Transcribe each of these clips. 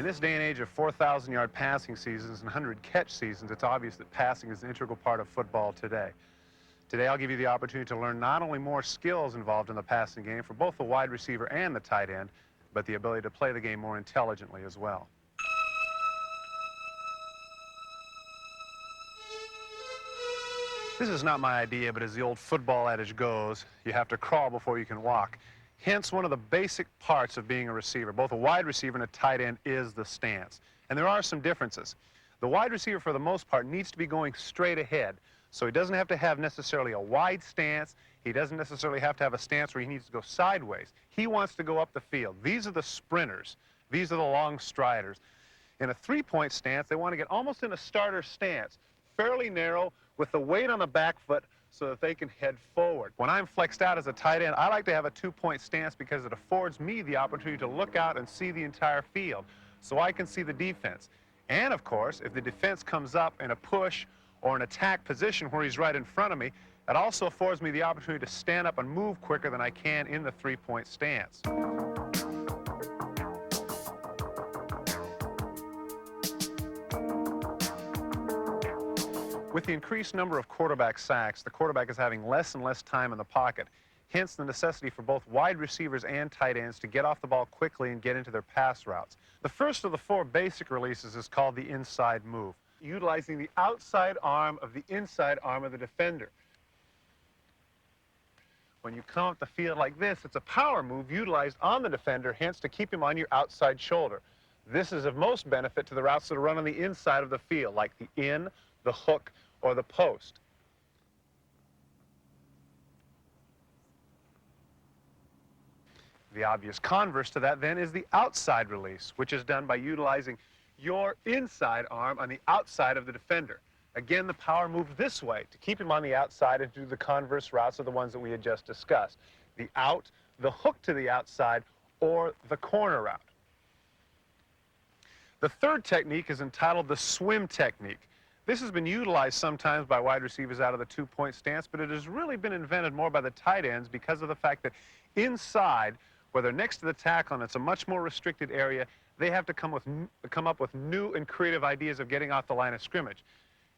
In this day and age of 4,000-yard passing seasons and 100-catch seasons, it's obvious that passing is an integral part of football today. Today, I'll give you the opportunity to learn not only more skills involved in the passing game for both the wide receiver and the tight end, but the ability to play the game more intelligently as well. This is not my idea, but as the old football adage goes, you have to crawl before you can walk. Hence, one of the basic parts of being a receiver, both a wide receiver and a tight end, is the stance. And there are some differences. The wide receiver, for the most part, needs to be going straight ahead. So he doesn't have to have necessarily a wide stance. He doesn't necessarily have to have a stance where he needs to go sideways. He wants to go up the field. These are the sprinters. These are the long striders. In a three-point stance, they want to get almost in a starter stance, fairly narrow, with the weight on the back foot so that they can head forward. When I'm flexed out as a tight end, I like to have a two-point stance because it affords me the opportunity to look out and see the entire field so I can see the defense. And, of course, if the defense comes up in a push or an attack position where he's right in front of me, it also affords me the opportunity to stand up and move quicker than I can in the three-point stance. With the increased number of quarterback sacks, the quarterback is having less and less time in the pocket. Hence the necessity for both wide receivers and tight ends to get off the ball quickly and get into their pass routes. The first of the four basic releases is called the inside move, utilizing the outside arm of the inside arm of the defender. When you come up the field like this, it's a power move utilized on the defender, hence to keep him on your outside shoulder. This is of most benefit to the routes that are run on the inside of the field, like the in, the hook, or the post. The obvious converse to that then is the outside release, which is done by utilizing your inside arm on the outside of the defender. Again, the power move this way to keep him on the outside and do the converse routes of the ones that we had just discussed. The out, the hook to the outside, or the corner route. The third technique is entitled the swim technique. This has been utilized sometimes by wide receivers out of the two-point stance, but it has really been invented more by the tight ends because of the fact that inside, where they're next to the tackle and it's a much more restricted area, they have to come up with new and creative ideas of getting off the line of scrimmage.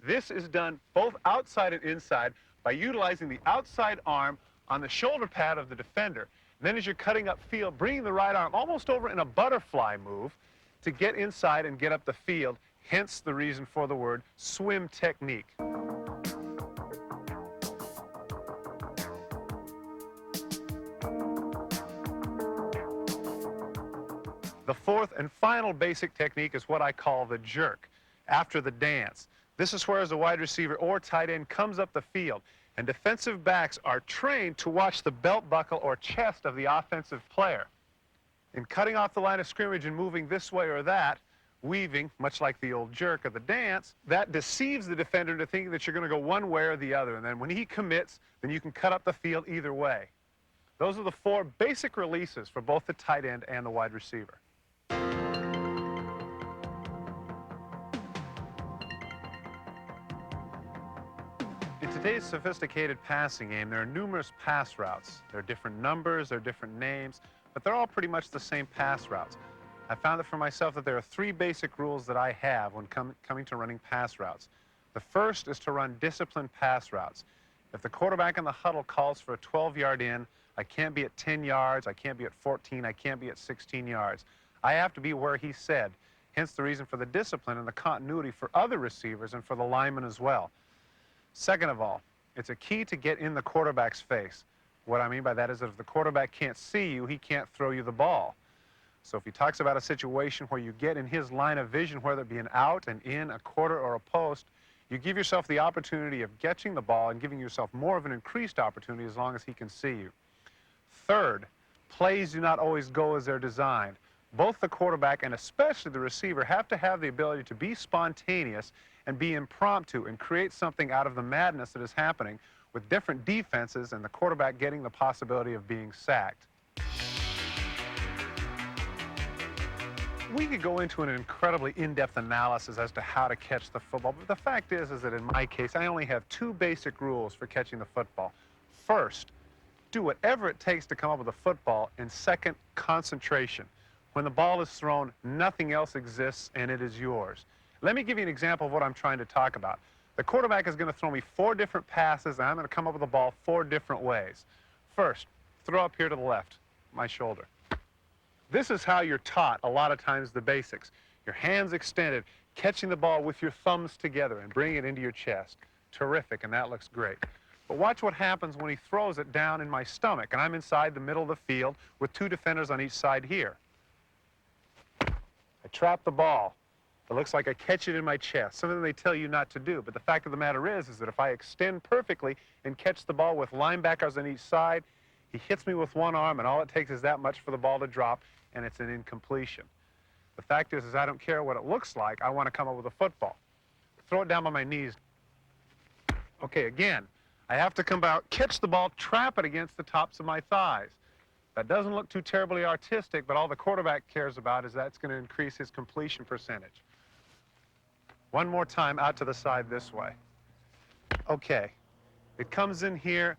This is done both outside and inside by utilizing the outside arm on the shoulder pad of the defender. And then as you're cutting upfield, bringing the right arm almost over in a butterfly move to get inside and get up the field, hence the reason for the word swim technique. The fourth and final basic technique is what I call the jerk, after the dance. This is where, as a wide receiver or tight end comes up the field, and defensive backs are trained to watch the belt buckle or chest of the offensive player. In cutting off the line of scrimmage and moving this way or that, weaving, much like the old jerk of the dance, that deceives the defender into thinking that you're going to go one way or the other. And then when he commits, then you can cut up the field either way. Those are the four basic releases for both the tight end and the wide receiver. In today's sophisticated passing game, there are numerous pass routes. There are different numbers, there are different names, but they're all pretty much the same pass routes. I found that for myself that there are three basic rules that I have when coming to running pass routes. The first is to run disciplined pass routes. If the quarterback in the huddle calls for a 12-yard in, I can't be at 10 yards, I can't be at 14, I can't be at 16 yards. I have to be where he said, hence the reason for the discipline and the continuity for other receivers and for the linemen as well. Second of all, it's a key to get in the quarterback's face. What I mean by that is that if the quarterback can't see you, he can't throw you the ball. So if he talks about a situation where you get in his line of vision, whether it be an out, an in, a quarter, or a post, you give yourself the opportunity of catching the ball and giving yourself more of an increased opportunity as long as he can see you. Third, plays do not always go as they're designed. Both the quarterback and especially the receiver have to have the ability to be spontaneous and be impromptu and create something out of the madness that is happening with different defenses and the quarterback getting the possibility of being sacked. We could go into an incredibly in-depth analysis as to how to catch the football, but the fact is that in my case, I only have two basic rules for catching the football. First, do whatever it takes to come up with a football, and second, concentration. When the ball is thrown, nothing else exists, and it is yours. Let me give you an example of what I'm trying to talk about. The quarterback is going to throw me 4 different passes, and I'm going to come up with the ball 4 different ways. First, throw up here to the left, my shoulder. This is how you're taught a lot of times the basics. Your hands extended, catching the ball with your thumbs together and bringing it into your chest. Terrific, and that looks great. But watch what happens when he throws it down in my stomach, and I'm inside the middle of the field with 2 defenders on each side here. I trap the ball. It looks like I catch it in my chest, something they tell you not to do. But the fact of the matter is that if I extend perfectly and catch the ball with linebackers on each side, he hits me with one arm, and all it takes is that much for the ball to drop, and it's an incompletion. The fact is I don't care what it looks like. I want to come up with a football. Throw it down on my knees. Okay, again, I have to come out, catch the ball, trap it against the tops of my thighs. That doesn't look too terribly artistic, but all the quarterback cares about is that's going to increase his completion percentage. One more time out to the side this way. Okay, it comes in here.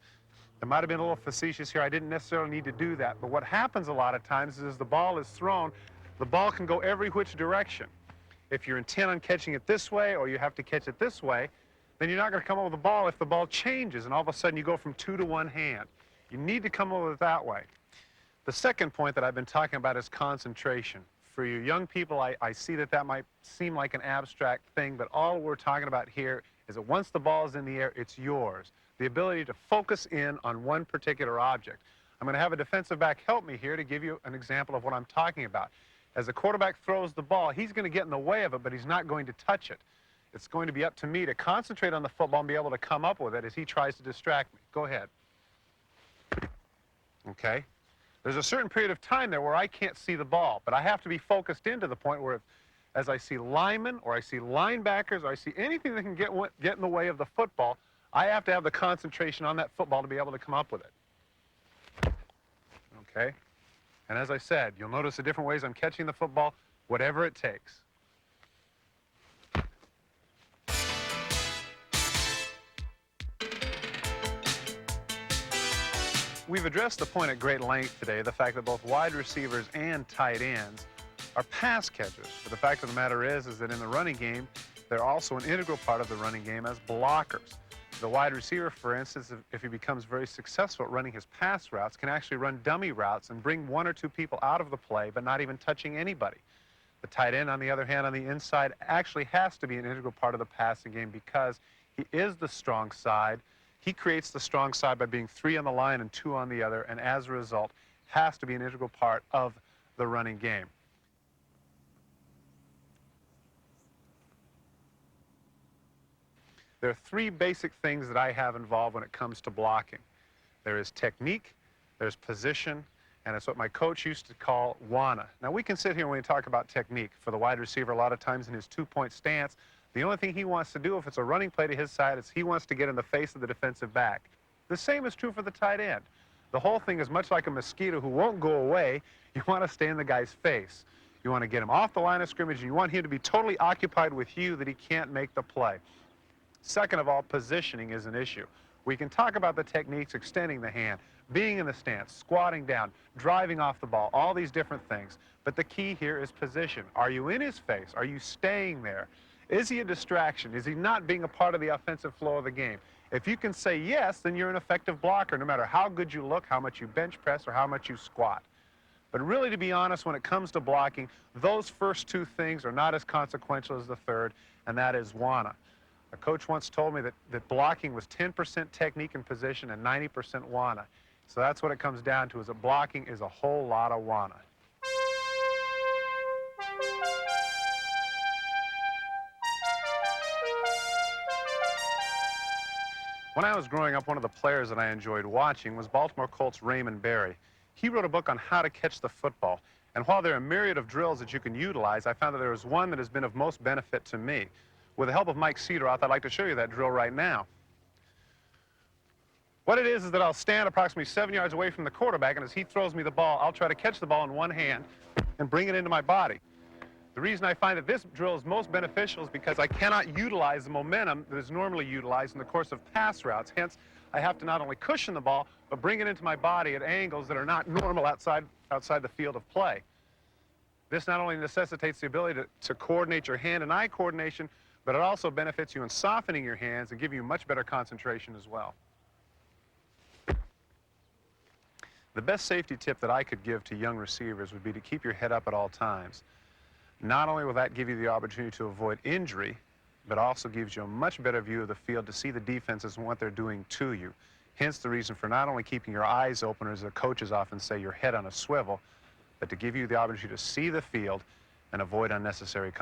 There might have been a little facetious here. I didn't necessarily need to do that, but what happens a lot of times is the ball is thrown, the ball can go every which direction. If you're intent on catching it this way or you have to catch it this way, then you're not going to come up with the ball if the ball changes and all of a sudden you go from 2 to 1 hand. You need to come up with it that way. The second point that I've been talking about is concentration. For you young people, I see that might seem like an abstract thing, but all we're talking about here is that once the ball is in the air, it's yours. The ability to focus in on one particular object. I'm going to have a defensive back help me here to give you an example of what I'm talking about. As the quarterback throws the ball, he's going to get in the way of it, but he's not going to touch it. It's going to be up to me to concentrate on the football and be able to come up with it as he tries to distract me. Go ahead. Okay. There's a certain period of time there where I can't see the ball, but I have to be focused in to the point where as I see linemen or I see linebackers or I see anything that can get in the way of the football, I have to have the concentration on that football to be able to come up with it. Okay? And as I said, you'll notice the different ways I'm catching the football, whatever it takes. We've addressed the point at great length today, the fact that both wide receivers and tight ends are pass catchers. But the fact of the matter is that in the running game, they're also an integral part of the running game as blockers. The wide receiver, for instance, if he becomes very successful at running his pass routes, can actually run dummy routes and bring 1 or 2 people out of the play, but not even touching anybody. The tight end, on the other hand, on the inside, actually has to be an integral part of the passing game because he is the strong side. He creates the strong side by being 3 on the line and 2 on the other, and as a result, has to be an integral part of the running game. There are 3 basic things that I have involved when it comes to blocking. There is technique, there's position, and it's what my coach used to call WANA. Now, we can sit here when we talk about technique. For the wide receiver, a lot of times in his 2-point stance, the only thing he wants to do if it's a running play to his side is he wants to get in the face of the defensive back. The same is true for the tight end. The whole thing is much like a mosquito who won't go away. You want to stay in the guy's face. You want to get him off the line of scrimmage, and you want him to be totally occupied with you that he can't make the play. Second of all, positioning is an issue. We can talk about the techniques, extending the hand, being in the stance, squatting down, driving off the ball, all these different things. But the key here is position. Are you in his face? Are you staying there? Is he a distraction? Is he not being a part of the offensive flow of the game? If you can say yes, then you're an effective blocker, no matter how good you look, how much you bench press, or how much you squat. But really, to be honest, when it comes to blocking, those first 2 things are not as consequential as the third, and that is WANA. A coach once told me that blocking was 10% technique and position and 90% WANA. So that's what it comes down to, is that blocking is a whole lot of WANA. When I was growing up, one of the players that I enjoyed watching was Baltimore Colts' Raymond Berry. He wrote a book on how to catch the football. And while there are a myriad of drills that you can utilize, I found that there was one that has been of most benefit to me. With the help of Mike Cedroth, I'd like to show you that drill right now. What it is that I'll stand approximately 7 yards away from the quarterback, and as he throws me the ball, I'll try to catch the ball in one hand and bring it into my body. The reason I find that this drill is most beneficial is because I cannot utilize the momentum that is normally utilized in the course of pass routes. Hence, I have to not only cushion the ball, but bring it into my body at angles that are not normal outside the field of play. This not only necessitates the ability to coordinate your hand and eye coordination, but it also benefits you in softening your hands and giving you much better concentration as well. The best safety tip that I could give to young receivers would be to keep your head up at all times. Not only will that give you the opportunity to avoid injury, but also gives you a much better view of the field to see the defenses and what they're doing to you. Hence the reason for not only keeping your eyes open, or as the coaches often say, your head on a swivel, but to give you the opportunity to see the field and avoid unnecessary